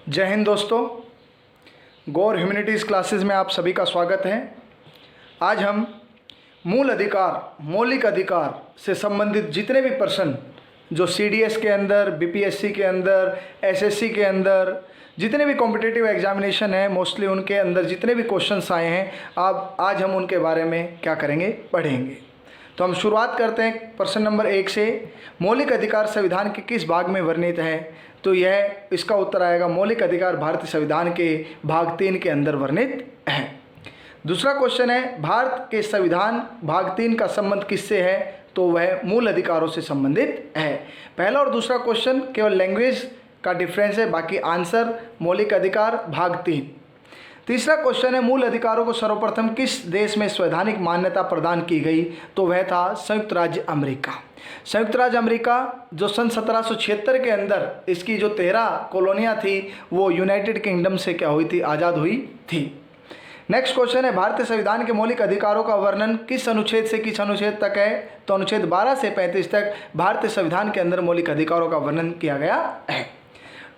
जय हिंद दोस्तों। गौर humanities classes में आप सभी का स्वागत है। आज हम मूल अधिकार, मौलिक अधिकार से संबंधित जितने भी प्रश्न जो सीडीएस के अंदर, बीपीएससी के अंदर, एसएससी के अंदर, जितने भी कॉम्पिटिटिव एग्जामिनेशन है मोस्टली उनके अंदर जितने भी क्वेश्चंस आए हैं, आज हम उनके बारे में क्या करेंगे, पढ़ेंगे। तो हम शुरुआत करते हैं प्रश्न नंबर 1 से। मौलिक अधिकार संविधान के किस भाग में वर्णित है? तो यह इसका उत्तर आएगा मौलिक अधिकार भारतीय संविधान के भाग 3 के अंदर वर्णित है। दूसरा क्वेश्चन है, भारत के संविधान भाग 3 का संबंध किससे है? तो वह मूल अधिकारों से संबंधित है। पहला और दूसरा क्वेश्चन केवल लैंग्वेज का डिफरेंस है, बाकी आंसर मौलिक अधिकार भाग 3। तीसरा क्वेश्चन है, मूल अधिकारों को सर्वप्रथम किस देश में संवैधानिक मान्यता प्रदान की गई? तो वह था संयुक्त राज्य अमेरिका। संयुक्त राज्य अमेरिका जो सन 1776 के अंदर इसकी जो 13 कॉलोनियाँ थी वो यूनाइटेड किंगडम से क्या हुई थी, आज़ाद हुई थी। नेक्स्ट क्वेश्चन है, भारतीय संविधान के मौलिक अधिकारों का वर्णन किस अनुच्छेद से किस अनुच्छेद तक है? तो अनुच्छेद 12 से 35 तक भारतीय संविधान के अंदर मौलिक अधिकारों का वर्णन किया गया है।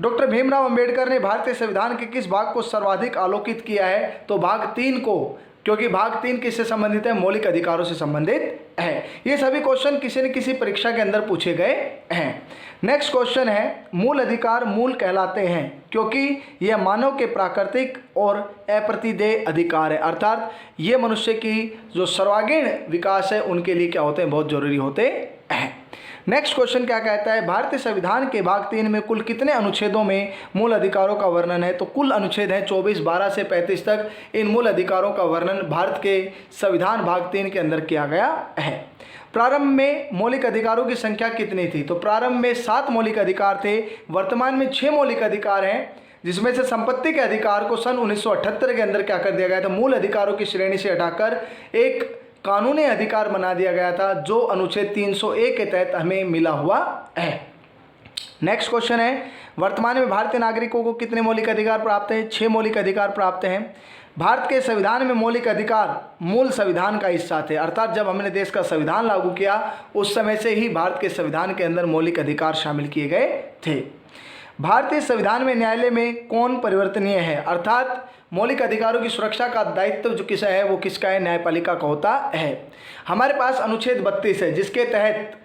डॉक्टर भीमराव अंबेडकर ने भारतीय संविधान के किस भाग को सर्वाधिक आलोकित किया है? तो भाग 3 को, क्योंकि भाग 3 किससे संबंधित है? मौलिक अधिकारों से संबंधित है। ये सभी क्वेश्चन किसी न किसी परीक्षा के अंदर पूछे गए हैं। नेक्स्ट क्वेश्चन है, मूल अधिकार मूल कहलाते हैं क्योंकि यह मानव के प्राकृतिक और अप्रतिदेय अधिकार है, अर्थात ये मनुष्य की जो सर्वांगीण विकास है उनके लिए क्या होते हैं, बहुत जरूरी होते हैं। नेक्स्ट क्वेश्चन क्या कहता है, भारतीय संविधान के भाग 3 में कुल कितने अनुच्छेदों में मूल अधिकारों का वर्णन है? तो कुल अनुच्छेद हैं 24, 12 से 35 तक। इन मूल अधिकारों का वर्णन भारत के संविधान भाग 3 के अंदर किया गया है। प्रारंभ में मौलिक अधिकारों की संख्या कितनी थी? तो प्रारंभ में 7 मौलिक अधिकार थे। वर्तमान में 6 मौलिक अधिकार हैं, जिसमें से संपत्ति के अधिकार को सन 1978 के अंदर क्या कर दिया गया था, मूल अधिकारों की श्रेणी से हटाकर एक कानूनी अधिकार बना दिया गया था, जो अनुच्छेद 301 के तहत हमें मिला हुआ है। नेक्स्ट क्वेश्चन है, वर्तमान में भारतीय नागरिकों को कितने मौलिक अधिकार प्राप्त हैं? 6 मौलिक अधिकार प्राप्त हैं। भारत के संविधान में मौलिक अधिकार मूल संविधान का हिस्सा थे, अर्थात जब हमने देश का संविधान लागू किया उस समय से ही भारत के संविधान के अंदर मौलिक अधिकार शामिल किए गए थे। भारतीय संविधान में न्यायालय में कौन परिवर्तनीय है? अर्थात मौलिक अधिकारों की सुरक्षा का दायित्व जो किसका है, वो किसका है? न्यायपालिका का होता है। हमारे पास अनुच्छेद 32 है, जिसके तहत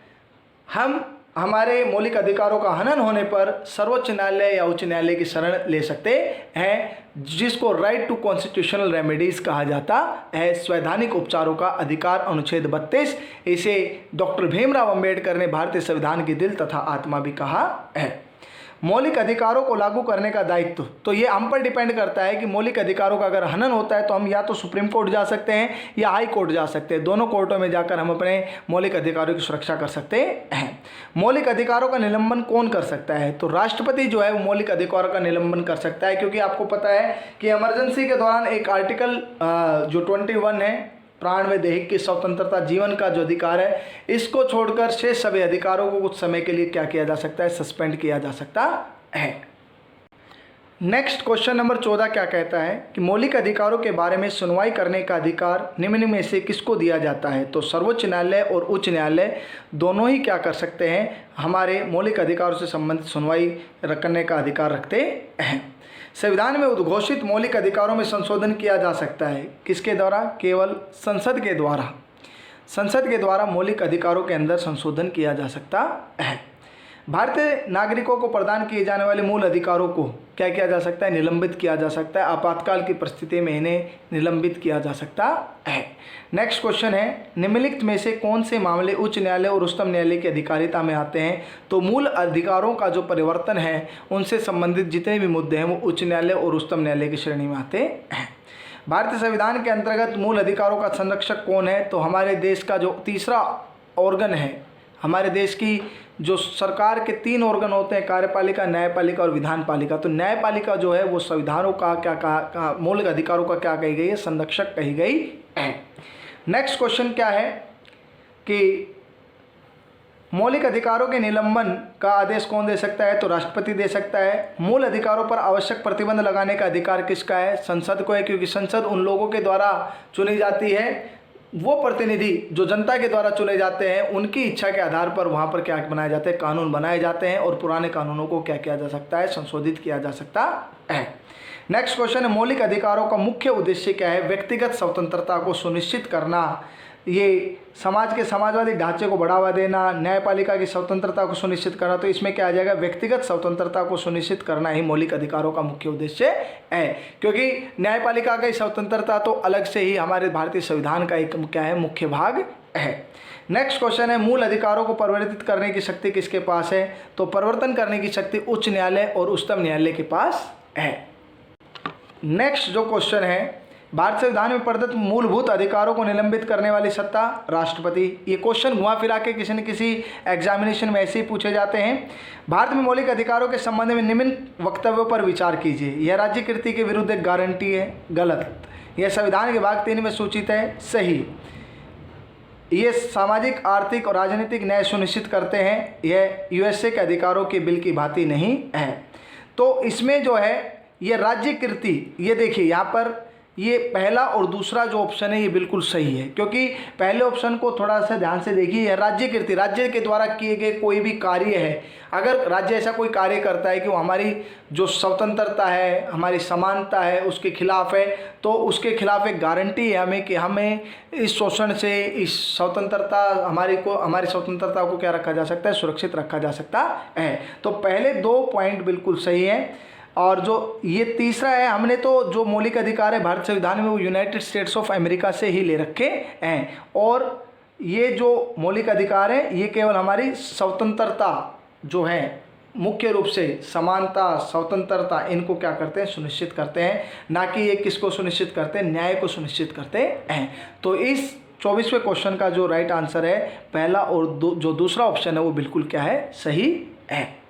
हम हमारे मौलिक अधिकारों का हनन होने पर सर्वोच्च न्यायालय या उच्च न्यायालय की शरण ले सकते हैं, जिसको राइट टू कॉन्स्टिट्यूशनल रेमेडीज कहा जाता है, संवैधानिक उपचारों का अधिकार, अनुच्छेद 32। इसे डॉक्टर भीमराव अंबेडकर ने भारतीय संविधान की दिल तथा आत्मा भी कहा है। मौलिक अधिकारों को लागू करने का दायित्व, तो ये हम पर डिपेंड करता है कि मौलिक अधिकारों का अगर हनन होता है तो हम या तो सुप्रीम कोर्ट जा सकते हैं या हाई कोर्ट जा सकते हैं। दोनों कोर्टों में जाकर हम अपने मौलिक अधिकारों की सुरक्षा कर सकते हैं। मौलिक अधिकारों का निलंबन कौन कर सकता है? तो राष्ट्रपति जो है वो मौलिक अधिकारों का निलंबन कर सकता है, क्योंकि आपको पता है कि इमरजेंसी के दौरान एक आर्टिकल जो 21 है, प्राण में दैहिक की स्वतंत्रता, जीवन का जो अधिकार है, इसको छोड़कर शेष सभी अधिकारों को कुछ समय के लिए क्या किया जा सकता है, सस्पेंड किया जा सकता है। नेक्स्ट क्वेश्चन नंबर 14 क्या कहता है कि मौलिक अधिकारों के बारे में सुनवाई करने का अधिकार निम्न में से किसको दिया जाता है? तो सर्वोच्च न्यायालय और उच्च न्यायालय दोनों ही क्या कर सकते हैं, हमारे मौलिक अधिकारों से संबंधित सुनवाई करने का अधिकार रखते हैं। संविधान में उद्घोषित मौलिक अधिकारों में संशोधन किया जा सकता है, किसके द्वारा? केवल संसद के द्वारा। संसद के द्वारा मौलिक अधिकारों के अंदर संशोधन किया जा सकता है। भारतीय नागरिकों को प्रदान किए जाने वाले मूल अधिकारों को क्या किया जा सकता है? निलंबित किया जा सकता है। आपातकाल की परिस्थिति में इन्हें निलंबित किया जा सकता है। नेक्स्ट क्वेश्चन है, निम्नलिखित में से कौन से मामले उच्च न्यायालय और उच्चतम न्यायालय की अधिकारिता में आते हैं? तो मूल अधिकारों का जो परिवर्तन है उनसे संबंधित जितने भी मुद्दे हैं वो उच्च न्यायालय और उच्चतम न्यायालय की श्रेणी में आते हैं। भारतीय संविधान के अंतर्गत मूल अधिकारों का संरक्षक कौन है? तो हमारे देश का जो तीसरा ऑर्गन है, हमारे देश की जो सरकार के 3 ऑर्गन होते हैं, कार्यपालिका, न्यायपालिका और विधान पालिका। तो न्यायपालिका जो है वो संविधानों का क्या कहा, मौलिक अधिकारों का क्या कही गई है? संरक्षक कही गई है। नेक्स्ट क्वेश्चन क्या है कि मौलिक अधिकारों के निलंबन का आदेश कौन दे सकता है? तो राष्ट्रपति दे सकता है। मूल अधिकारों पर आवश्यक प्रतिबंध लगाने का अधिकार किसका है? संसद को है, क्योंकि संसद उन लोगों के द्वारा चुनी जाती है वो प्रतिनिधि जो जनता के द्वारा चुने जाते हैं उनकी इच्छा के आधार पर वहाँ पर क्या बनाए जाते हैं, कानून बनाए जाते हैं और पुराने कानूनों को क्या किया जा सकता है, संशोधित किया जा सकता है। नेक्स्ट क्वेश्चन है, मौलिक अधिकारों का मुख्य उद्देश्य क्या है? व्यक्तिगत स्वतंत्रता को सुनिश्चित करना, ये समाज के समाजवादी ढांचे को बढ़ावा देना, न्यायपालिका की स्वतंत्रता को सुनिश्चित करना। तो इसमें क्या आ जाएगा, व्यक्तिगत स्वतंत्रता को सुनिश्चित करना ही मौलिक अधिकारों का मुख्य उद्देश्य है, क्योंकि न्यायपालिका की स्वतंत्रता तो अलग से ही हमारे भारतीय संविधान का एक क्या है, मुख्य भाग है। नेक्स्ट क्वेश्चन है, मूल अधिकारों को परिवर्तित करने की शक्ति किसके पास है? तो परिवर्तन करने की शक्ति उच्च न्यायालय और उच्चतम न्यायालय के पास है। नेक्स्ट जो क्वेश्चन है, भारत संविधान में प्रदत्त मूलभूत अधिकारों को निलंबित करने वाली सत्ता राष्ट्रपति। ये क्वेश्चन घुमा फिरा के किसी न किसी एग्जामिनेशन में ऐसे ही पूछे जाते हैं। भारत में मौलिक अधिकारों के संबंध में निम्न वक्तव्यों पर विचार कीजिए। यह राज्यकृति के विरुद्ध एक गारंटी है, गलत। यह संविधान के भाग 3 में सूचित है, सही। ये सामाजिक, आर्थिक और राजनीतिक न्याय सुनिश्चित करते हैं, यह यूएसए के अधिकारों के बिल की भांति नहीं है। तो इसमें जो है ये राज्यकृति, ये देखिए यहाँ पर ये पहला और दूसरा जो ऑप्शन है ये बिल्कुल सही है, क्योंकि पहले ऑप्शन को थोड़ा सा ध्यान से देखिए। यह राज्यकृति, राज्य के द्वारा किए गए कोई भी कार्य है, अगर राज्य ऐसा कोई कार्य करता है कि वो हमारी जो स्वतंत्रता है, हमारी समानता है, उसके खिलाफ है, तो उसके खिलाफ एक गारंटी है हमें कि हमें इस शोषण से, इस स्वतंत्रता हमारी स्वतंत्रता को क्या रखा जा सकता है, सुरक्षित रखा जा सकता है। तो पहले 2 पॉइंट बिल्कुल सही है। और जो ये तीसरा है, हमने तो जो मौलिक अधिकार है भारत संविधान में वो यूनाइटेड स्टेट्स ऑफ अमेरिका से ही ले रखे हैं, और ये जो मौलिक अधिकार है ये केवल हमारी स्वतंत्रता जो है, मुख्य रूप से समानता, स्वतंत्रता, इनको क्या करते हैं, सुनिश्चित करते हैं, ना कि ये किसको सुनिश्चित करते हैं, न्याय को सुनिश्चित करते हैं। तो इस 24वें क्वेश्चन का जो राइट आंसर है पहला, और जो दूसरा ऑप्शन है वो बिल्कुल क्या है, सही है।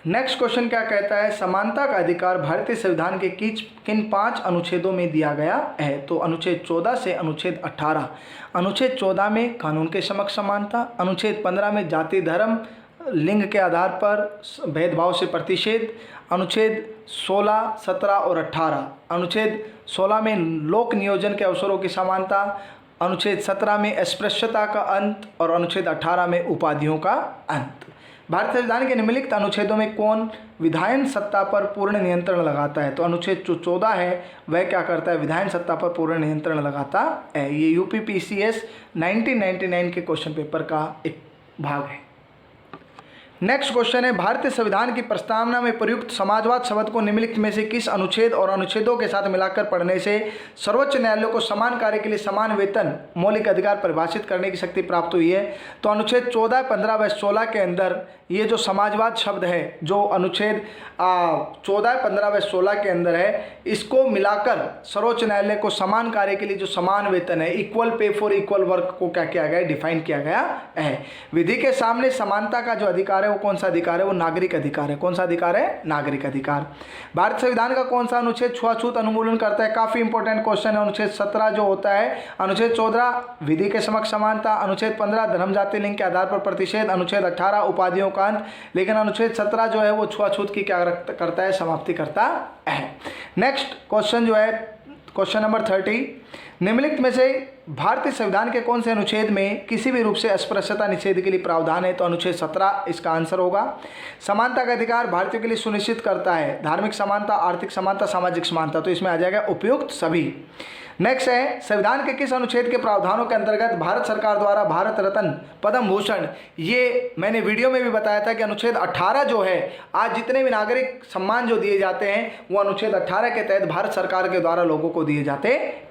नेक्स्ट क्वेश्चन क्या कहता है, समानता का अधिकार भारतीय संविधान के किन 5 अनुच्छेदों में दिया गया है? तो अनुच्छेद 14 से अनुच्छेद 18। अनुच्छेद 14 में कानून के समक्ष समानता, अनुच्छेद 15 में जाति, धर्म, लिंग के आधार पर भेदभाव से प्रतिषेध, अनुच्छेद 16, 17 और 18। अनुच्छेद 16 में लोक नियोजन के अवसरों की समानता, अनुच्छेद 17 में अस्पृश्यता का अंत और अनुच्छेद 18 में उपाधियों का अंत। भारत संविधान के निम्नलिखित अनुच्छेदों में कौन विधायन सत्ता पर पूर्ण नियंत्रण लगाता है? तो अनुच्छेद जो 14 है वह क्या करता है, विधायन सत्ता पर पूर्ण नियंत्रण लगाता है। ये यूपीपीसीएस 1999 के क्वेश्चन पेपर का एक भाग है। नेक्स्ट क्वेश्चन है, भारतीय संविधान की प्रस्तावना में प्रयुक्त समाजवाद शब्द को निम्नलिखित में से किस अनुच्छेद और अनुच्छेदों के साथ मिलाकर पढ़ने से सर्वोच्च न्यायालय को समान कार्य के लिए समान वेतन मौलिक अधिकार परिभाषित करने की शक्ति प्राप्त हुई है? तो अनुच्छेद 14, 15 व 16 के अंदर ये जो समाजवाद शब्द है, जो अनुच्छेद 14, 15 व 16 के अंदर है, इसको मिलाकर सर्वोच्च न्यायालय को समान कार्य के लिए जो समान वेतन है, equal pay for equal work को क्या किया गया है, डिफाइन किया गया है। विधि के सामने समानता का जो अधिकार है वो कौन सा अधिकार है, वो नागरिक अधिकार है। कौन सा अधिकार है, नागरिक अधिकार। भारत संविधान का कौन सा अनुच्छेद छुआछूत उन्मूलन करता है? काफी इंपॉर्टेंट क्वेश्चन है। अनुच्छेद 17 जो होता है, अनुच्छेद 14 विधि के समक्ष समानता, अनुच्छेद 15 धर्म जाति लिंग के आधार पर प्रतिषेध, अनुच्छेद 18 उपाधियों का अंत, लेकिन अनुच्छेद 17 जो है वो छुआछूत की क्या करता है, समाप्ति करता है। नेक्स्ट क्वेश्चन जो है क्वेश्चन नंबर 30, निम्नलिखित में से भारतीय संविधान के कौन से अनुच्छेद में किसी भी रूप से अस्पृश्यता निषेध के लिए प्रावधान है? तो अनुच्छेद 17 इसका आंसर होगा। समानता का अधिकार भारतीयों के लिए सुनिश्चित करता है धार्मिक समानता, आर्थिक समानता, सामाजिक समानता, तो इसमें आ जाएगा उपयुक्त सभी। नेक्स्ट है, संविधान के किस अनुच्छेद के प्रावधानों के अंतर्गत भारत सरकार द्वारा भारत रत्न, पद्म भूषण, ये मैंने वीडियो में भी बताया था कि अनुच्छेद 18 जो है, आज जितने भी नागरिक सम्मान जो दिए जाते हैं वो अनुच्छेद 18 के तहत भारत सरकार के द्वारा लोगों को दिए जाते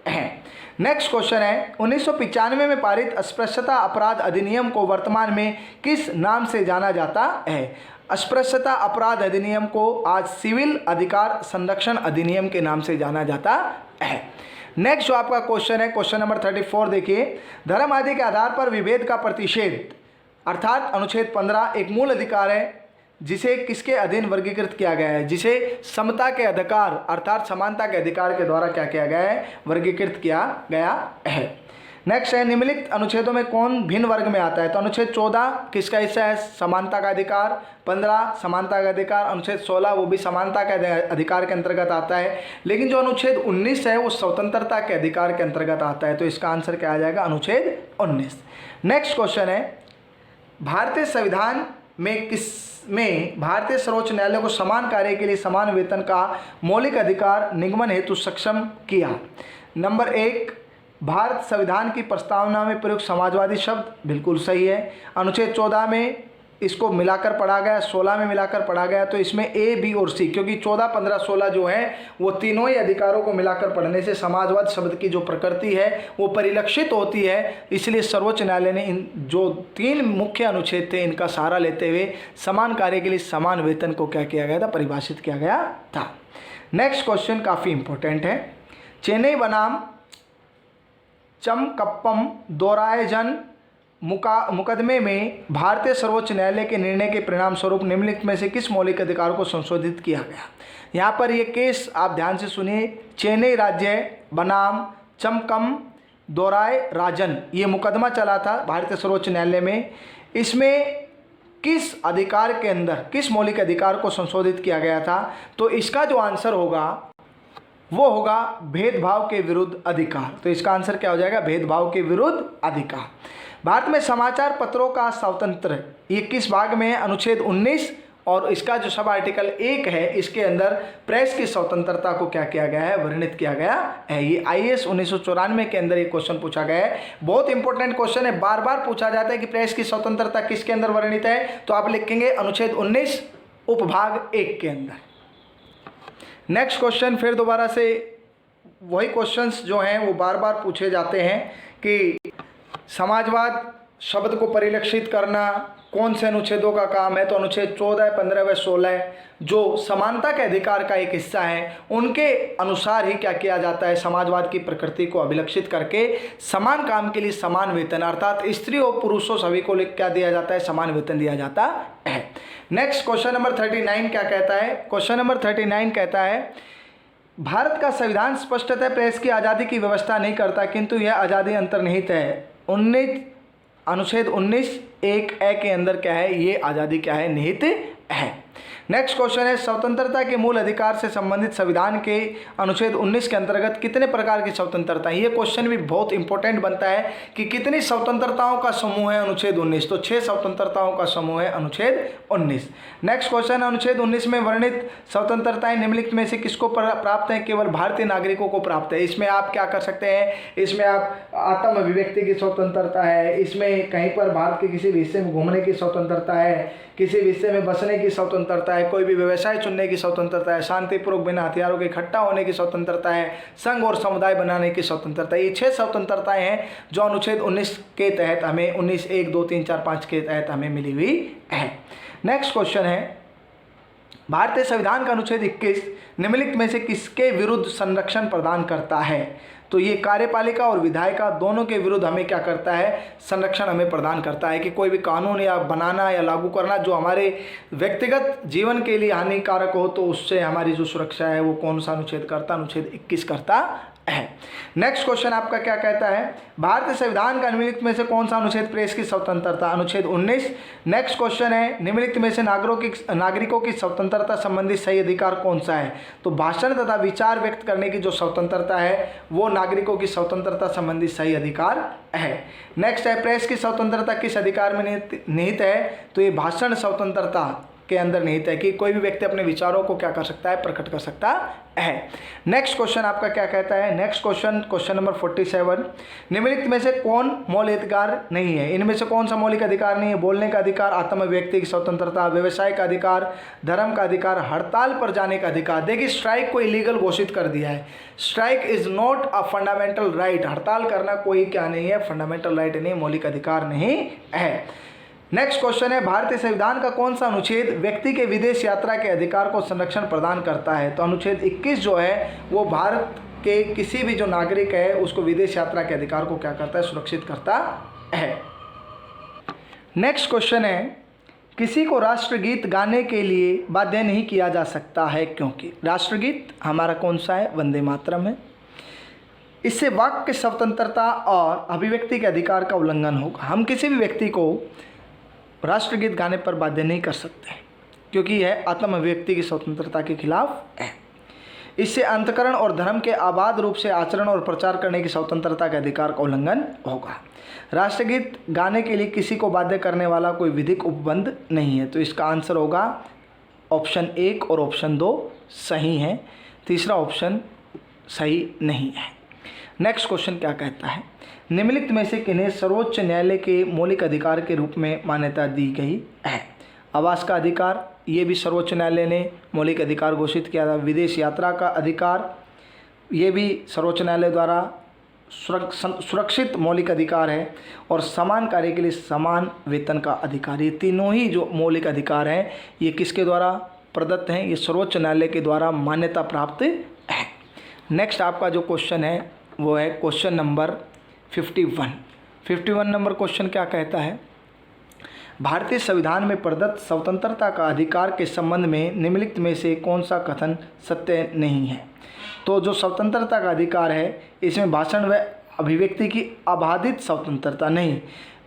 हैं। नेक्स्ट क्वेश्चन है, 1995 में पारित अस्पृश्यता अपराध अधिनियम को वर्तमान में किस नाम से जाना जाता है? अस्पृश्यता अपराध अधिनियम को आज सिविल अधिकार संरक्षण अधिनियम के नाम से जाना जाता है। नेक्स्ट जो आपका क्वेश्चन है क्वेश्चन नंबर 34, देखिए, धर्म आदि के आधार पर विभेद का प्रतिषेध अर्थात अनुच्छेद 15 एक मूल अधिकार है जिसे किसके अधीन वर्गीकृत किया गया है? जिसे समता के अधिकार अर्थात समानता के अधिकार के द्वारा क्या किया गया है, वर्गीकृत किया गया है। नेक्स्ट है निम्नलिखित अनुच्छेदों में कौन भिन्न वर्ग में आता है? तो अनुच्छेद 14 किसका हिस्सा है? समानता का अधिकार। 15 समानता का अधिकार। अनुच्छेद 16 वो भी समानता के अधिकार के अंतर्गत आता है। लेकिन जो अनुच्छेद 19 है वो स्वतंत्रता के अधिकार के अंतर्गत आता है। तो इसका आंसर क्या आ जाएगा? अनुच्छेद 19। नेक्स्ट क्वेश्चन है भारतीय संविधान में भारतीय सर्वोच्च न्यायालय को समान कार्य के लिए समान वेतन का मौलिक अधिकार निगमन हेतु सक्षम किया। नंबर 1, भारत संविधान की प्रस्तावना में प्रयुक्त समाजवादी शब्द, बिल्कुल सही है। अनुच्छेद 14 में इसको मिलाकर पढ़ा गया, 16 में मिलाकर पढ़ा गया। तो इसमें ए, बी और सी, क्योंकि 14, 15, 16 जो है वो तीनों ही अधिकारों को मिलाकर पढ़ने से समाजवाद शब्द की जो प्रकृति है वो परिलक्षित होती है। इसलिए सर्वोच्च न्यायालय ने इन जो 3 मुख्य अनुच्छेद थे इनका सहारा लेते हुए समान कार्य के लिए समान वेतन को क्या किया गया था? परिभाषित किया गया था। नेक्स्ट क्वेश्चन काफ़ी इंपॉर्टेंट है। चेन्नई बनाम चमकप्पम दोरायजन मुकदमे में भारतीय सर्वोच्च न्यायालय के निर्णय के परिणाम स्वरूप निम्नलिखित में से किस मौलिक अधिकार को संशोधित किया गया? यहाँ पर ये केस आप ध्यान से सुनिए। चेन्नई राज्य बनाम चमकम दोराय राजन, ये मुकदमा चला था भारतीय सर्वोच्च न्यायालय में। इसमें किस अधिकार के अंदर किस मौलिक अधिकार को संशोधित किया गया था? तो इसका जो आंसर होगा वो होगा भेदभाव के विरुद्ध अधिकार। तो इसका आंसर क्या हो जाएगा? भेदभाव के विरुद्ध अधिकार। भारत में समाचार पत्रों का स्वातंत्र्य ये किस भाग में है? अनुच्छेद 19 और इसका जो सब आर्टिकल 1 है इसके अंदर प्रेस की स्वतंत्रता को क्या किया गया है? वर्णित किया गया है। ये IAS 1994 के अंदर ये क्वेश्चन पूछा गया है। बहुत इंपॉर्टेंट क्वेश्चन है, बार बार पूछा जाता है कि प्रेस की स्वतंत्रता किसके अंदर वर्णित है? तो आप लिखेंगे अनुच्छेद 19 उपभाग 1 के अंदर। नेक्स्ट क्वेश्चन फिर दोबारा से वही क्वेश्चंस जो हैं वो बार बार पूछे जाते हैं कि समाजवाद शब्द को परिलक्षित करना कौन से अनुच्छेदों का काम है? तो अनुच्छेद 14, 15 व 16 जो समानता के अधिकार का एक हिस्सा है उनके अनुसार ही क्या किया जाता है? समाजवाद की प्रकृति को अभिलक्षित करके समान काम के लिए समान वेतन, अर्थात स्त्री और पुरुषों सभी को क्या दिया जाता है? समान वेतन दिया जाता है। नेक्स्ट क्वेश्चन नंबर 39 क्या कहता है? क्वेश्चन नंबर 39 कहता है भारत का संविधान स्पष्टतः प्रेस की आज़ादी की व्यवस्था नहीं करता, किंतु यह आज़ादी अंतर्निहित है। अनुच्छेद 19(1)(a) के अंदर क्या है? ये आज़ादी क्या है? निहित है। नेक्स्ट क्वेश्चन है स्वतंत्रता के मूल अधिकार से संबंधित संविधान के अनुच्छेद 19 के अंतर्गत कितने प्रकार की स्वतंत्रता है? ये क्वेश्चन भी बहुत इंपॉर्टेंट बनता है कि कितनी स्वतंत्रताओं का समूह है अनुच्छेद 19? तो 6 स्वतंत्रताओं का समूह है अनुच्छेद 19। नेक्स्ट क्वेश्चन अनुच्छेद 19 में वर्णित स्वतंत्रताएं निम्नलिखित में से किसको प्राप्त है? केवल भारतीय नागरिकों को प्राप्त है। इसमें आप क्या कर सकते हैं? इसमें आप आत्म अभिव्यक्ति की स्वतंत्रता है, इसमें कहीं पर भारत के किसी भी हिस्से में घूमने की स्वतंत्रता है, किसी भी हिस्से में बसने की स्वतंत्रता है, कोई भी व्यवसाय चुनने की स्वतंत्रता है, शांतिपूर्वक बिना हथियारों के इकट्ठा होने की स्वतंत्रता है, संघ और समुदाय बनाने की स्वतंत्रता है। ये 6 स्वतंत्रताएं हैं जो अनुच्छेद 19 के तहत हमें 19(1), 2, 3, 4, 5 के तहत हमें मिली हुई है। नेक्स्ट क्वेश्चन है भारतीय संविधान का अनुच्छेद 21 निम्नलिखित में से किसके विरुद्ध संरक्षण प्रदान करता है? तो ये कार्यपालिका और विधायिका दोनों के विरुद्ध हमें क्या करता है? संरक्षण हमें प्रदान करता है कि कोई भी कानून या बनाना या लागू करना जो हमारे व्यक्तिगत जीवन के लिए हानिकारक हो तो उससे हमारी जो सुरक्षा है वो कौन सा अनुच्छेद करता? अनुच्छेद 21 करता है। नेक्स्ट क्वेश्चन आपका क्या कहता है? भारतीय संविधान का निम्नलिखित में से कौन सा अनुच्छेद प्रेस की स्वतंत्रता? अनुच्छेद 19। नेक्स्ट क्वेश्चन है निम्नलिखित में से नागरिकों की स्वतंत्रता संबंधी सही अधिकार कौन सा है? तो भाषण तथा विचार व्यक्त करने की जो स्वतंत्रता है वो नागरिकों की स्वतंत्रता संबंधी सही अधिकार है। नेक्स्ट है प्रेस की स्वतंत्रता किस अधिकार में निहित है? तो ये भाषण स्वतंत्रता के अंदर निहित है कि कोई भी व्यक्ति अपने विचारों को क्या कर सकता है? प्रकट कर सकता है। नेक्स्ट क्वेश्चन आपका क्या कहता है? नेक्स्ट क्वेश्चन नंबर 47 निम्नलिखित में से कौन मौलिक अधिकार नहीं है? इनमें से कौन सा मौलिक अधिकार नहीं है? बोलने का अधिकार, आत्म अभिव्यक्ति की स्वतंत्रता, व्यवसाय का अधिकार, धर्म का अधिकार, हड़ताल पर जाने का अधिकार। देखिए स्ट्राइक को इलीगल घोषित कर दिया है। Strike is not a fundamental right. हड़ताल करना कोई क्या नहीं है? फंडामेंटल राइट नहीं, मौलिक अधिकार नहीं है। नेक्स्ट क्वेश्चन है भारतीय संविधान का कौन सा अनुच्छेद व्यक्ति के विदेश यात्रा के अधिकार को संरक्षण प्रदान करता है? तो अनुच्छेद 21 जो है वो भारत के किसी भी जो नागरिक है उसको विदेश यात्रा के अधिकार को क्या करता है? सुरक्षित करता है। नेक्स्ट क्वेश्चन है किसी को राष्ट्रगीत गाने के लिए बाध्य नहीं किया जा सकता है, क्योंकि राष्ट्रगीत हमारा कौन सा है? वंदे मातरम है। इससे वाक्य स्वतंत्रता और अभिव्यक्ति के अधिकार का उल्लंघन होगा। हम किसी भी व्यक्ति को राष्ट्रगीत गाने पर बाध्य नहीं कर सकते क्योंकि यह आत्म अभिव्यक्ति की स्वतंत्रता के खिलाफ है। इससे अंतःकरण और धर्म के आबाद रूप से आचरण और प्रचार करने की स्वतंत्रता के अधिकार का उल्लंघन होगा। राष्ट्रगीत गाने के लिए किसी को बाध्य करने वाला कोई विधिक उपबंध नहीं है। तो इसका आंसर होगा ऑप्शन 1 और ऑप्शन 2 सही है, तीसरा ऑप्शन सही नहीं है। नेक्स्ट क्वेश्चन क्या कहता है, निम्नलिखित में से किन्हें सर्वोच्च न्यायालय के मौलिक अधिकार के रूप में मान्यता दी गई है? आवास का अधिकार, ये भी सर्वोच्च न्यायालय ने मौलिक अधिकार घोषित किया था। विदेश यात्रा का अधिकार, ये भी सर्वोच्च न्यायालय द्वारा सुरक्षित मौलिक अधिकार है। और समान कार्य के लिए समान वेतन का अधिकार, ये तीनों ही जो मौलिक अधिकार हैं ये किसके द्वारा प्रदत्त हैं? ये सर्वोच्च न्यायालय के द्वारा मान्यता प्राप्त है। नेक्स्ट आपका जो क्वेश्चन है वो है क्वेश्चन नंबर 51 नंबर क्वेश्चन क्या कहता है, भारतीय संविधान में प्रदत्त स्वतंत्रता का अधिकार के संबंध में निम्नलिखित में से कौन सा कथन सत्य नहीं है? तो जो स्वतंत्रता का अधिकार है इसमें भाषण व अभिव्यक्ति की अबाधित स्वतंत्रता नहीं,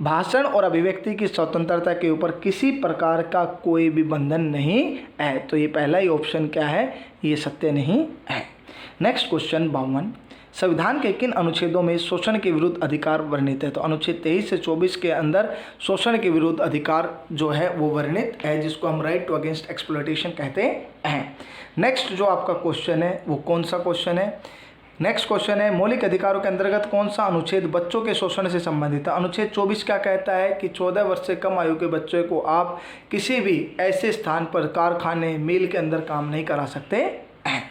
भाषण और अभिव्यक्ति की स्वतंत्रता के ऊपर किसी प्रकार का कोई भी बंधन नहीं है। तो ये पहला ही ऑप्शन क्या है, ये सत्य नहीं है। नेक्स्ट क्वेश्चन 52, संविधान के किन अनुच्छेदों में शोषण के विरुद्ध अधिकार वर्णित है? तो अनुच्छेद 23 से 24 के अंदर शोषण के विरुद्ध अधिकार जो है वो वर्णित है, जिसको हम राइट टू अगेंस्ट एक्सप्लॉयटेशन कहते हैं। नेक्स्ट जो आपका क्वेश्चन है वो कौन सा क्वेश्चन है? नेक्स्ट क्वेश्चन है, मौलिक अधिकारों के अंतर्गत कौन सा अनुच्छेद बच्चों के शोषण से संबंधित है? अनुच्छेद 24 क्या कहता है कि 14 वर्ष से कम आयु के बच्चों को आप किसी भी ऐसे स्थान पर कारखाने मिल के अंदर काम नहीं करा सकते हैं।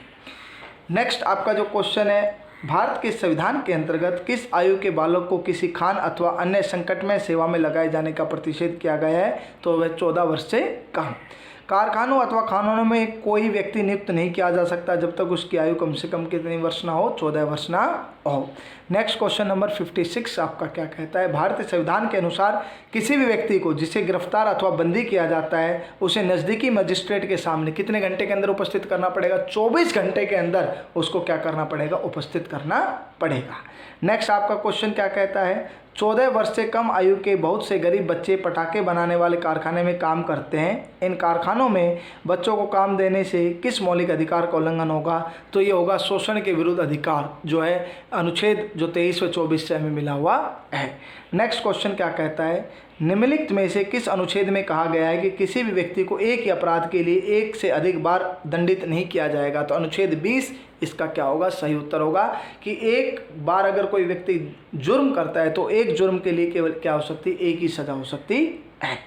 नेक्स्ट आपका जो क्वेश्चन है, भारत के संविधान के अंतर्गत किस आयु के बालक को किसी खान अथवा अन्य संकटमय सेवा में लगाए जाने का प्रतिषेध किया गया है? तो वह 14 वर्ष से कम। कारखानों अथवा खानों में कोई व्यक्ति नियुक्त नहीं किया जा सकता जब तक उसकी आयु कम से कम कितनी वर्ष ना हो, 14 वर्ष ना हो। नेक्स्ट क्वेश्चन नंबर 56 आपका क्या कहता है, भारतीय संविधान के अनुसार किसी भी व्यक्ति को जिसे गिरफ्तार अथवा बंदी किया जाता है उसे नज़दीकी मजिस्ट्रेट के सामने कितने घंटे के अंदर उपस्थित करना पड़ेगा? 24 घंटे के अंदर उसको क्या करना पड़ेगा? उपस्थित करना पड़ेगा। नेक्स्ट आपका क्वेश्चन क्या कहता है, 14 वर्ष से कम आयु के बहुत से गरीब बच्चे पटाखे बनाने वाले कारखाने में काम करते हैं। इन कारखानों में बच्चों को काम देने से किस मौलिक अधिकार का उल्लंघन होगा? तो ये होगा शोषण के विरुद्ध अधिकार, जो है अनुच्छेद जो 23 व 24 से हमें मिला हुआ है। नेक्स्ट क्वेश्चन क्या कहता है, निम्नलिखित में से किस अनुच्छेद में कहा गया है कि किसी भी व्यक्ति को एक ही अपराध के लिए एक से अधिक बार दंडित नहीं किया जाएगा? तो अनुच्छेद 20 इसका क्या होगा? सही उत्तर होगा कि एक बार अगर कोई व्यक्ति जुर्म करता है तो एक जुर्म के लिए केवल क्या हो सकती है? एक ही सजा हो सकती है।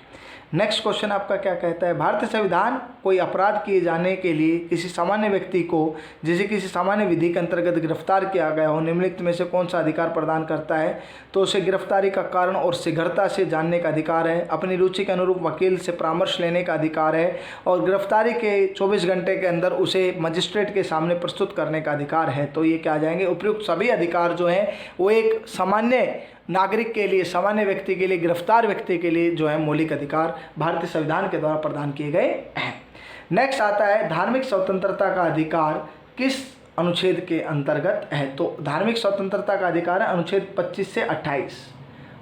नेक्स्ट क्वेश्चन आपका क्या कहता है, भारतीय संविधान कोई अपराध किए जाने के लिए किसी सामान्य व्यक्ति को जिसे किसी सामान्य विधि के अंतर्गत गिरफ्तार किया गया हो निम्नलिखित में से कौन सा अधिकार प्रदान करता है? तो उसे गिरफ्तारी का कारण और शीघ्रता से जानने का अधिकार है, अपनी रुचि के अनुरूप वकील से परामर्श लेने का अधिकार है और गिरफ्तारी के 24 घंटे के अंदर उसे मजिस्ट्रेट के सामने प्रस्तुत करने का अधिकार है। तो ये क्या आ जाएंगे? उपयुक्त सभी अधिकार जो हैं वो एक सामान्य नागरिक के लिए, सामान्य व्यक्ति के लिए, गिरफ्तार व्यक्ति के लिए जो है मौलिक अधिकार भारतीय संविधान के द्वारा प्रदान किए गए हैं। नेक्स्ट आता है, धार्मिक स्वतंत्रता का अधिकार किस अनुच्छेद के अंतर्गत है? तो धार्मिक स्वतंत्रता का अधिकार है अनुच्छेद 25 से 28।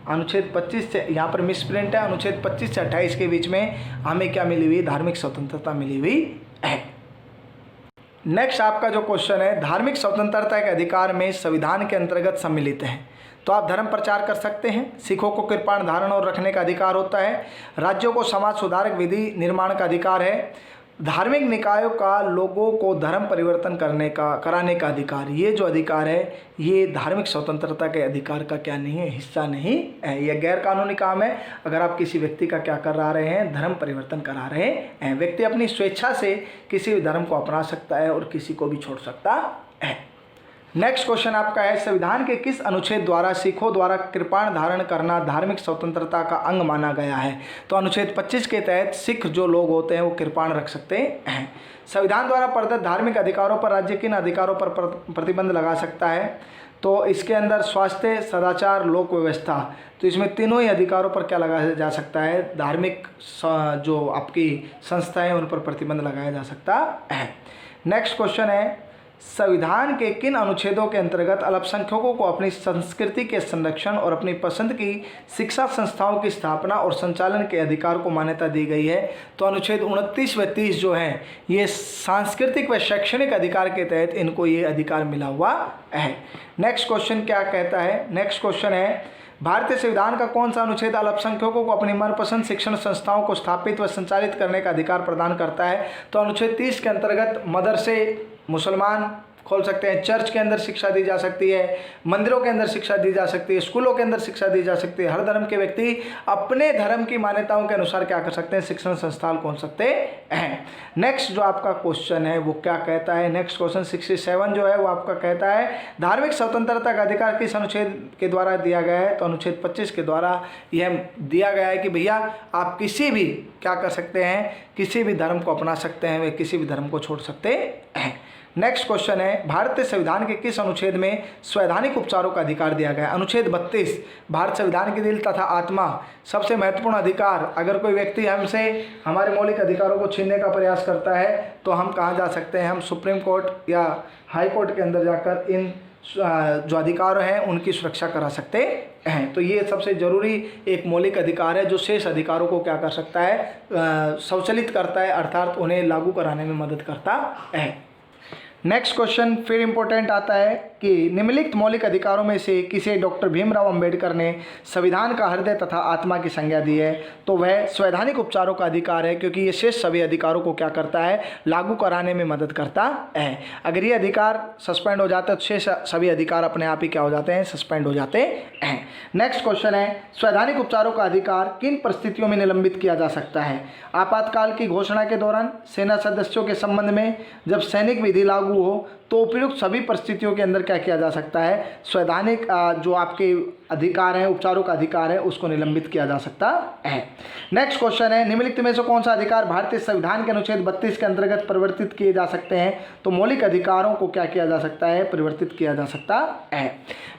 अनुच्छेद 25 से, यहाँ पर मिसप्रिंट है, अनुच्छेद 25 से 28 के बीच में हमें क्या मिली हुई? धार्मिक स्वतंत्रता मिली हुई है। नेक्स्ट आपका जो क्वेश्चन है, धार्मिक स्वतंत्रता के अधिकार में संविधान के अंतर्गत सम्मिलित है। तो आप धर्म प्रचार कर सकते हैं, सिखों को कृपाण धारण और रखने का अधिकार होता है, राज्यों को समाज सुधारक विधि निर्माण का अधिकार है, धार्मिक निकायों का लोगों को धर्म परिवर्तन कराने का अधिकार। ये जो अधिकार है ये धार्मिक स्वतंत्रता के अधिकार का क्या नहीं है? हिस्सा नहीं है। यह गैर कानूनी काम है अगर आप किसी व्यक्ति का क्या करा रहे हैं? धर्म परिवर्तन करा रहे हैं। व्यक्ति अपनी स्वेच्छा से किसी भी धर्म को अपना सकता है और किसी को भी छोड़ सकता है। नेक्स्ट क्वेश्चन आपका है, संविधान के किस अनुच्छेद द्वारा सिखों द्वारा कृपाण धारण करना धार्मिक स्वतंत्रता का अंग माना गया है? तो अनुच्छेद 25 के तहत सिख जो लोग होते हैं वो कृपाण रख सकते हैं। संविधान द्वारा प्रदत्त धार्मिक अधिकारों पर राज्य किन अधिकारों पर प्रतिबंध लगा सकता है? तो इसके अंदर स्वास्थ्य, सदाचार, लोक व्यवस्था, तो इसमें तीनों ही अधिकारों पर क्या लगाया जा सकता है? धार्मिक जो आपकी संस्थाएं उन पर प्रतिबंध लगाया जा सकता है। नेक्स्ट क्वेश्चन है, संविधान के किन अनुच्छेदों के अंतर्गत अल्पसंख्यकों को अपनी संस्कृति के संरक्षण और अपनी पसंद की शिक्षा संस्थाओं की स्थापना और संचालन के अधिकार को मान्यता दी गई है? तो अनुच्छेद 29 व 30 जो हैं ये सांस्कृतिक व शैक्षणिक अधिकार के तहत इनको ये अधिकार मिला हुआ है। नेक्स्ट क्वेश्चन क्या कहता है? नेक्स्ट क्वेश्चन है, भारतीय संविधान का कौन सा अनुच्छेद अल्पसंख्यकों को अपनी मनपसंद शिक्षण संस्थाओं को स्थापित व संचालित करने का अधिकार प्रदान करता है? तो अनुच्छेद 30 के अंतर्गत मदरसे मुसलमान खोल सकते हैं, चर्च के अंदर शिक्षा दी जा सकती है, मंदिरों के अंदर शिक्षा दी जा सकती है, स्कूलों के अंदर शिक्षा दी जा सकती है। हर धर्म के व्यक्ति अपने धर्म की मान्यताओं के अनुसार क्या कर सकते हैं? शिक्षण संस्थान खोल सकते हैं। नेक्स्ट जो आपका क्वेश्चन है वो क्या कहता है? नेक्स्ट क्वेश्चन 67 जो है वो आपका कहता है, धार्मिक स्वतंत्रता का अधिकार किस अनुच्छेद के द्वारा दिया गया है? तो अनुच्छेद 25 के द्वारा यह दिया गया है कि भैया आप किसी भी क्या कर सकते हैं, किसी भी धर्म को अपना सकते हैं, वे किसी भी धर्म को छोड़ सकते हैं। नेक्स्ट क्वेश्चन है, भारतीय संविधान के किस अनुच्छेद में संवैधानिक उपचारों का अधिकार दिया गया है? अनुच्छेद 32, भारत संविधान के दिल तथा आत्मा सबसे महत्वपूर्ण अधिकार। अगर कोई व्यक्ति हमसे हमारे मौलिक अधिकारों को छीनने का प्रयास करता है तो हम कहाँ जा सकते हैं? हम सुप्रीम कोर्ट या हाई कोर्ट के अंदर जाकर इन जो अधिकार हैं उनकी सुरक्षा करा सकते हैं। तो ये सबसे ज़रूरी एक मौलिक अधिकार है जो शेष अधिकारों को क्या कर सकता है? स्वचालित करता है, अर्थात उन्हें लागू कराने में मदद करता है। नेक्स्ट क्वेश्चन फिर इम्पोर्टेंट आता है कि निम्नलिखित मौलिक अधिकारों में से किसे डॉक्टर भीमराव अंबेडकर ने संविधान का हृदय तथा आत्मा की संज्ञा दी है? तो वह संवैधानिक उपचारों का अधिकार है, क्योंकि ये शेष सभी अधिकारों को क्या करता है? लागू कराने में मदद करता है। अगर ये अधिकार सस्पेंड हो जाता है तो शेष सभी अधिकार अपने आप ही क्या हो जाते हैं? सस्पेंड हो जाते हैं। नेक्स्ट क्वेश्चन है, संवैधानिक उपचारों का अधिकार किन परिस्थितियों में निलंबित किया जा सकता है? आपातकाल की घोषणा के दौरान, सेना सदस्यों के संबंध में, जब सैनिक विधि लागू हो, तो उपयुक्त सभी परिस्थितियों के अंदर क्या किया जा सकता है? संवैधानिक जो आपके अधिकार हैं, उपचारों का अधिकार है, उसको निलंबित किया जा सकता है। नेक्स्ट क्वेश्चन है, निम्नलिखित में से कौन सा अधिकार भारतीय संविधान के अनुच्छेद 32 के अंतर्गत परिवर्तित किए जा सकते हैं? तो मौलिक अधिकारों को क्या किया जा सकता है? परिवर्तित किया जा सकता है।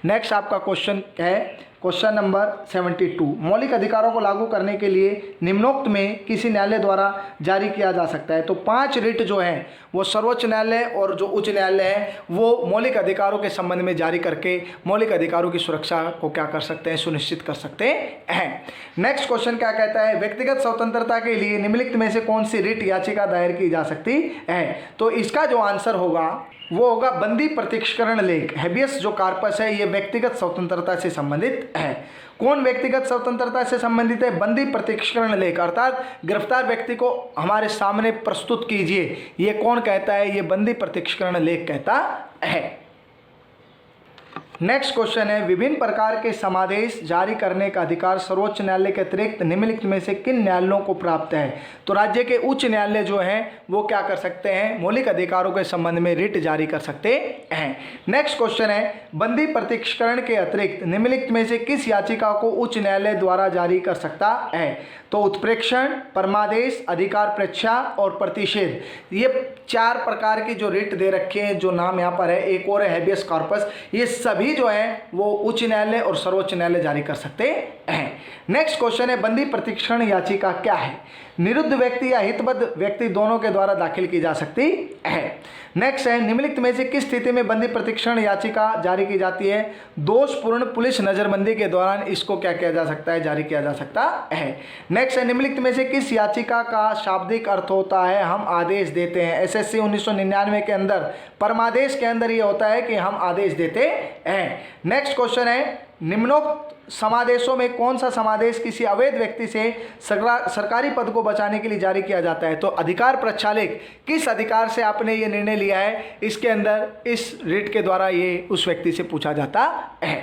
नेक्स्ट आपका क्वेश्चन है क्वेश्चन नंबर 72, मौलिक अधिकारों को लागू करने के लिए निम्नोक्त में किसी न्यायालय द्वारा जारी किया जा सकता है? तो 5 रिट जो हैं वो सर्वोच्च न्यायालय और जो उच्च न्यायालय है वो मौलिक अधिकारों के संबंध में जारी करके मौलिक अधिकारों की सुरक्षा को क्या कर सकते हैं? सुनिश्चित कर सकते हैं। नेक्स्ट क्वेश्चन क्या कहता है, व्यक्तिगत स्वतंत्रता के लिए निम्नलिखित में से कौन सी रिट याचिका दायर की जा सकती है? तो इसका जो आंसर होगा वो होगा बंदी प्रत्यक्षीकरण लेख। हैबियस जो कार्पस है ये व्यक्तिगत स्वतंत्रता से संबंधित है। कौन व्यक्तिगत स्वतंत्रता से संबंधित है? बंदी प्रत्यक्षीकरण लेख, अर्थात गिरफ्तार व्यक्ति को हमारे सामने प्रस्तुत कीजिए, ये कौन कहता है? ये बंदी प्रत्यक्षीकरण लेख कहता है। नेक्स्ट क्वेश्चन है, विभिन्न प्रकार के समादेश जारी करने का अधिकार सर्वोच्च न्यायालय के अतिरिक्त निम्नलिखित में से किन न्यायालयों को प्राप्त है? तो राज्य के उच्च न्यायालय जो हैं वो क्या कर सकते हैं? मौलिक अधिकारों के संबंध में रिट जारी कर सकते हैं। नेक्स्ट क्वेश्चन है, बंदी प्रत्यक्षीकरण के अतिरिक्त निम्नलिखित में से किस याचिका को उच्च न्यायालय द्वारा जारी कर सकता है? तो उत्प्रेक्षण, परमादेश, अधिकार प्रेक्षा और प्रतिषेध। ये 4 प्रकार की जो रिट दे रखे हैं, जो नाम यहाँ पर है, एक और है हैबियस कॉर्पस, ये सभी जो है वो उच्च न्यायालय और सर्वोच्च न्यायालय जारी कर सकते हैं। नेक्स्ट क्वेश्चन है, बंदी प्रत्यक्षीकरण याचिका क्या है? निरुद्ध व्यक्ति या हितबद्ध व्यक्ति दोनों के द्वारा दाखिल की जा सकती है। नेक्स्ट है, निम्नलिखित में से किस स्थिति में बंदी प्रत्यक्षीकरण याचिका जारी की जाती है? दोषपूर्ण पुलिस नजरबंदी के दौरान इसको क्या किया जा सकता है? जारी किया जा सकता है। नेक्स्ट है, निम्नलिखित में से किस याचिका का शाब्दिक अर्थ होता है? हम आदेश देते हैं। एसएससी 1999 के अंदर परमादेश के अंदर ये होता है कि हम आदेश देते हैं। नेक्स्ट क्वेश्चन है, निम्नोक्त समादेशों में कौन सा समादेश किसी अवैध व्यक्ति से सरकारी पद को बचाने के लिए जारी किया जाता है? तो अधिकार प्रक्षालेख, किस अधिकार से आपने ये निर्णय लिया है, इसके अंदर इस रिट के द्वारा ये उस व्यक्ति से पूछा जाता है।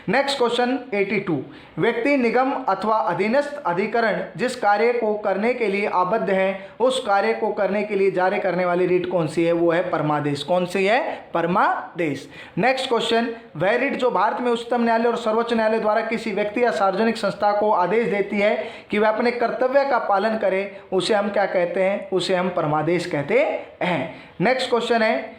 नेक्स्ट क्वेश्चन 82, व्यक्ति, निगम अथवा अधीनस्थ अधिकरण जिस कार्य को करने के लिए आबद्ध है उस कार्य को करने के लिए जारी करने वाली रिट कौन सी है? वो है परमादेश। कौन सी है? परमादेश। नेक्स्ट क्वेश्चन, वह रिट जो भारत में उच्चतम न्यायालय और सर्वोच्च न्यायालय द्वारा किसी व्यक्ति या सार्वजनिक संस्था को आदेश देती है कि वह अपने कर्तव्य का पालन करे, उसे हम क्या कहते हैं? उसे हम परमादेश कहते हैं। नेक्स्ट क्वेश्चन है,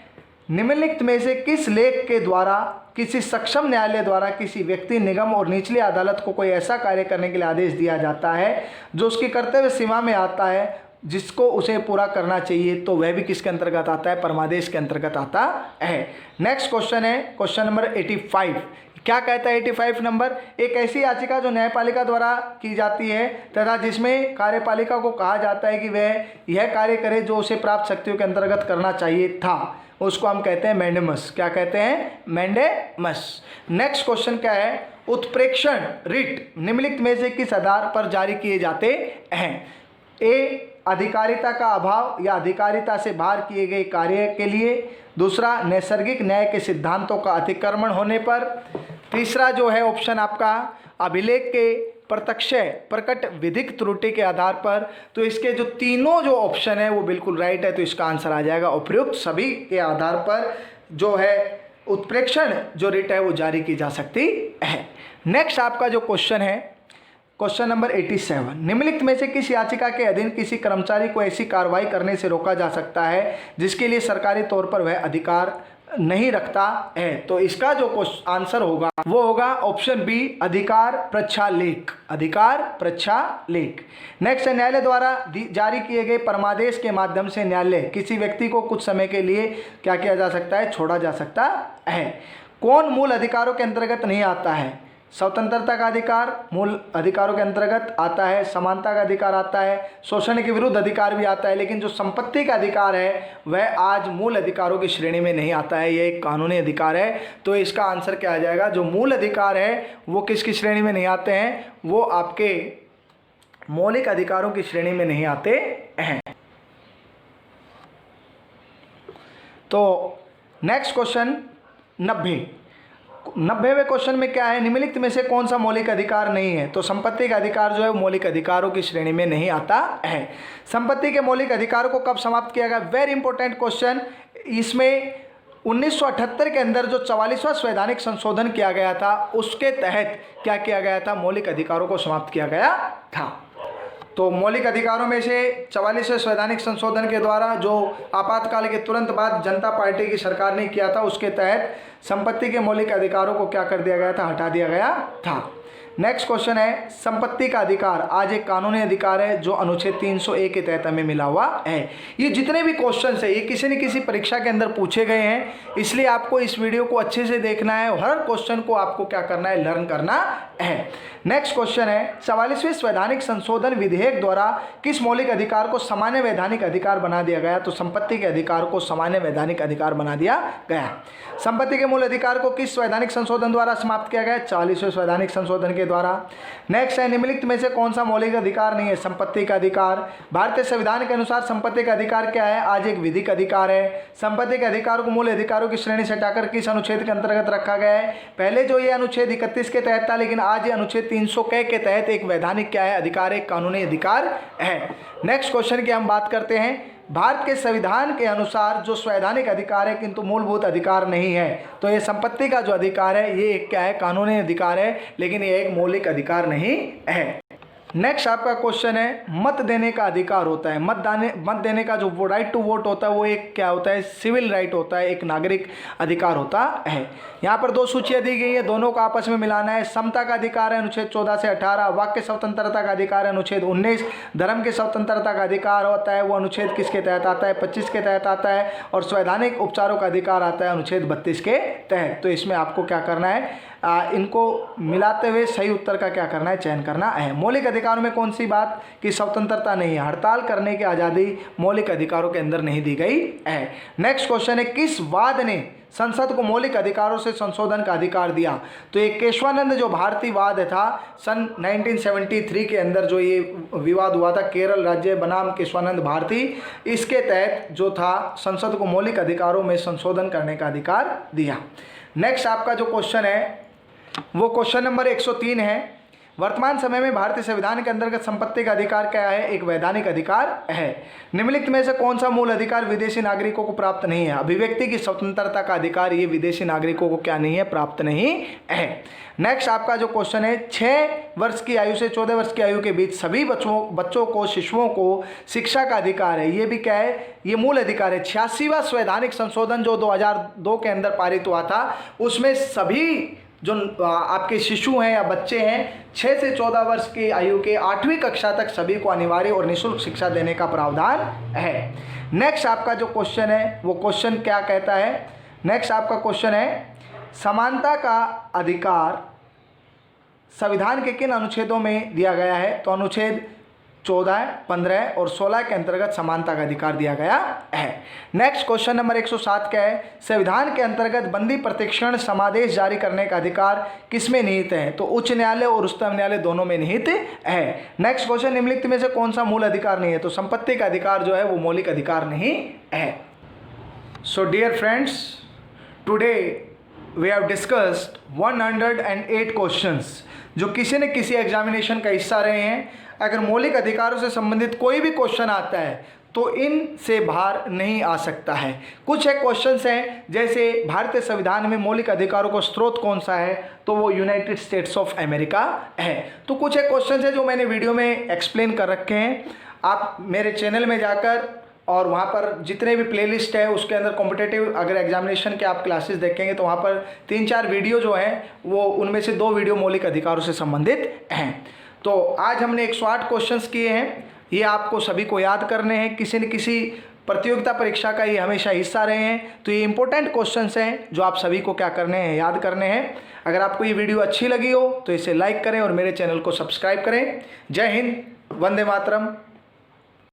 निम्नलिखित में से किस लेख के द्वारा किसी सक्षम न्यायालय द्वारा किसी व्यक्ति, निगम और निचली अदालत को कोई ऐसा कार्य करने के लिए आदेश दिया जाता है जो उसकी कर्तव्य सीमा में आता है जिसको उसे पूरा करना चाहिए, तो वह भी किसके अंतर्गत आता है? परमादेश के अंतर्गत आता है। नेक्स्ट क्वेश्चन है क्वेश्चन नंबर 85। क्या कहता है 85 नंबर? एक ऐसी याचिका जो न्यायपालिका द्वारा की जाती है तथा जिसमें कार्यपालिका को कहा जाता है कि वह यह कार्य करे जो उसे प्राप्त शक्तियों के अंतर्गत करना चाहिए था, उसको हम कहते हैं मैंडेमस। क्या कहते हैं? मैंडेमस। नेक्स्ट क्वेश्चन क्या है? उत्प्रेक्षण रिट निम्नलिखित में से किस आधार पर जारी किए जाते हैं? ए, अधिकारिता का अभाव या अधिकारिता से बाहर किए गए कार्य के लिए। दूसरा, नैसर्गिक न्याय के सिद्धांतों का अतिक्रमण होने पर। तीसरा जो है ऑप्शन आपका, अभिलेख के प्रत्यक्ष प्रकट विधिक त्रुटि के आधार पर। तो इसके जो तीनों जो ऑप्शन है वो बिल्कुल राइट है, तो इसका आंसर आ जाएगा उपयुक्त सभी के आधार पर जो है उत्प्रेक्षण जो रिट है वो जारी की जा सकती है। नेक्स्ट आपका जो क्वेश्चन है क्वेश्चन नंबर 87, निम्नलिखित में से किस याचिका के अधीन किसी कर्मचारी को ऐसी कार्रवाई करने से रोका जा सकता है जिसके लिए सरकारी तौर पर वह अधिकार नहीं रखता है? तो इसका जो आंसर होगा वो होगा ऑप्शन बी, अधिकार प्रच्छालेख। अधिकार प्रच्छालेख। नेक्स्ट है, न्यायालय द्वारा जारी किए गए परमादेश के माध्यम से न्यायालय किसी व्यक्ति को कुछ समय के लिए क्या किया जा सकता है? छोड़ा जा सकता है। कौन मूल अधिकारों के अंतर्गत नहीं आता है? स्वतंत्रता का अधिकार मूल अधिकारों के अंतर्गत आता है, समानता का अधिकार आता है, शोषण के विरुद्ध अधिकार भी आता है, लेकिन जो संपत्ति का अधिकार है वह आज मूल अधिकारों की श्रेणी में नहीं आता है, यह एक कानूनी अधिकार है। तो इसका आंसर क्या आ जाएगा? जो मूल अधिकार है वो किसकी श्रेणी में नहीं आते हैं? वो आपके मौलिक अधिकारों की श्रेणी में नहीं आते हैं। तो नेक्स्ट क्वेश्चन 90वें क्वेश्चन में क्या है? निम्नलिखित में से कौन सा मौलिक अधिकार नहीं है? तो संपत्ति का अधिकार जो है वो मौलिक अधिकारों की श्रेणी में नहीं आता है। संपत्ति के मौलिक अधिकारों को कब समाप्त किया गया? Very important question. इसमें 1978 के अंदर जो 44वां संवैधानिक संशोधन किया गया था उसके तहत क्या किया गया था? मौलिक अधिकारों को समाप्त किया गया था। तो मौलिक अधिकारों में से 44वें संवैधानिक संशोधन के द्वारा जो आपातकाल के तुरंत बाद जनता पार्टी की सरकार ने किया था उसके तहत संपत्ति के मौलिक अधिकारों को क्या कर दिया गया था? हटा दिया गया था। नेक्स्ट क्वेश्चन है, संपत्ति का अधिकार आज एक कानूनी अधिकार है जो अनुच्छेद 301 के तहत हमें मिला हुआ है। ये जितने भी क्वेश्चन है ये किसी न किसी परीक्षा के अंदर पूछे गए हैं, इसलिए आपको इस वीडियो को अच्छे से देखना है और हर क्वेश्चन को आपको क्या करना है? लर्न करना है। नेक्स्ट क्वेश्चन है, 44वें संवैधानिक संशोधन विधेयक द्वारा किस मौलिक अधिकार को सामान्य वैधानिक अधिकार बना दिया गया? तो संपत्ति के अधिकार को सामान्य वैधानिक अधिकार बना दिया गया। संपत्ति के मूल अधिकार को किस संवैधानिक संशोधन द्वारा समाप्त किया गया? 40वें संवैधानिक संशोधन के द्वारा। नेक्स्ट है, निम्नलिखित में से कौन सा मौलिक अधिकार नहीं है? संपत्ति का अधिकार। भारतीय संविधान के अनुसार संपत्ति का अधिकार क्या है? आज एक विधिक अधिकार है। संपत्ति के अधिकार को मूल अधिकारों की श्रेणी से हटाकर किस अनुच्छेद के अंतर्गत रखा गया है? पहले जो ये अनुच्छेद 31 के तहत था, लेकिन आज ये अनुच्छेद 300 के तहत एक वैधानिक क्या है? अधिकार, एक कानूनी अधिकार है। नेक्स्ट क्वेश्चन की हम बात करते हैं, भारत के संविधान के अनुसार जो संवैधानिक अधिकार है किंतु मूलभूत अधिकार नहीं है। तो ये संपत्ति का जो अधिकार है ये एक क्या है? कानूनी अधिकार है, लेकिन ये एक मौलिक अधिकार नहीं है। नेक्स्ट आपका क्वेश्चन है, मत देने का अधिकार होता है। मत देने का जो राइट टू वोट होता है वो एक क्या होता है? सिविल राइट होता है, एक नागरिक अधिकार होता है। यहाँ पर 2 सूचियाँ दी गई है, दोनों को आपस में मिलाना है। समता का अधिकार है अनुच्छेद 14 से 18, वाक्य स्वतंत्रता का अधिकार है अनुच्छेद 19, धर्म की स्वतंत्रता का अधिकार होता है वो अनुच्छेद किसके तहत आता है? 25 के तहत आता है, और संवैधानिक उपचारों का अधिकार आता है अनुच्छेद 32 के तहत। तो इसमें आपको क्या करना है? इनको मिलाते हुए सही उत्तर का क्या करना है? चयन करना है। मौलिक अधिकारों में कौन सी बात की स्वतंत्रता नहीं है? हड़ताल करने की आज़ादी मौलिक अधिकारों के अंदर नहीं दी गई है। नेक्स्ट क्वेश्चन है, किस वाद ने संसद को मौलिक अधिकारों से संशोधन का अधिकार दिया? तो ये केशवानंद जो भारतीय वाद था सन 1973 के अंदर जो ये विवाद हुआ था, केरल राज्य बनाम केशवानंद भारती, इसके तहत जो था संसद को मौलिक अधिकारों में संशोधन करने का अधिकार दिया। नेक्स्ट आपका जो क्वेश्चन है वो क्वेश्चन नंबर 103 है, वर्तमान समय में भारतीय संविधान के अंतर्गत संपत्ति का अधिकार क्या है? एक वैधानिक अधिकार है। निम्नलिखित में से कौन सा मूल अधिकार विदेशी नागरिकों को प्राप्त नहीं है? अभिव्यक्ति की स्वतंत्रता का अधिकार ये विदेशी नागरिकों को क्या नहीं है? प्राप्त नहीं है। नेक्स्ट आपका जो क्वेश्चन है, 6 वर्ष की आयु से 14 वर्ष की आयु के बीच सभी बच्चों को, शिशुओं को शिक्षा का अधिकार है। ये भी क्या है? ये मूल अधिकार है। 86वां संवैधानिक संशोधन जो 2002 के अंदर पारित हुआ था उसमें सभी जो आपके शिशु हैं या बच्चे हैं 6 से 14 वर्ष की आयु के 8वीं कक्षा तक सभी को अनिवार्य और निःशुल्क शिक्षा देने का प्रावधान है। नेक्स्ट आपका जो क्वेश्चन है वो क्वेश्चन क्या कहता है? नेक्स्ट आपका क्वेश्चन है समानता का अधिकार संविधान के किन अनुच्छेदों में दिया गया है? तो अनुच्छेद 14, 15 और 16 के अंतर्गत समानता का अधिकार दिया गया है। नेक्स्ट क्वेश्चन नंबर 107 क्या है? संविधान के अंतर्गत बंदी प्रतिक्षण समादेश जारी करने का अधिकार किसमें निहित है? तो उच्च न्यायालय और उच्चतम न्यायालय दोनों में निहित है। नेक्स्ट क्वेश्चन निम्नलिखित में से कौन सा मूल अधिकार नहीं है? तो संपत्ति का अधिकार जो है वो मौलिक अधिकार नहीं है। So dear friends, today we have discussed 108 questions जो किसी न किसी एग्जामिनेशन का हिस्सा रहे हैं। अगर मौलिक अधिकारों से संबंधित कोई भी क्वेश्चन आता है तो इनसे बाहर नहीं आ सकता है। कुछ एक क्वेश्चंस हैं जैसे भारतीय संविधान में मौलिक अधिकारों का स्रोत कौन सा है? तो वो यूनाइटेड स्टेट्स ऑफ अमेरिका है। तो कुछ एक क्वेश्चंस हैं जो मैंने वीडियो में एक्सप्लेन कर रखे हैं। आप मेरे चैनल में जाकर और वहाँ पर जितने भी प्लेलिस्ट है उसके अंदर कॉम्पिटेटिव अगर एग्जामिनेशन के आप क्लासेस देखेंगे तो वहाँ पर 3-4 वीडियो जो हैं वो उनमें से 2 वीडियो मौलिक अधिकारों से संबंधित हैं। तो आज हमने 108 क्वेश्चंस किए हैं। ये आपको सभी को याद करने हैं। किसी न किसी प्रतियोगिता परीक्षा का ये हमेशा हिस्सा रहे हैं। तो ये इंपॉर्टेंट क्वेश्चंस हैं जो आप सभी को क्या करने हैं, याद करने हैं। अगर आपको ये वीडियो अच्छी लगी हो तो इसे लाइक करें और मेरे चैनल को सब्सक्राइब करें। जय हिंद, वंदे मातरम।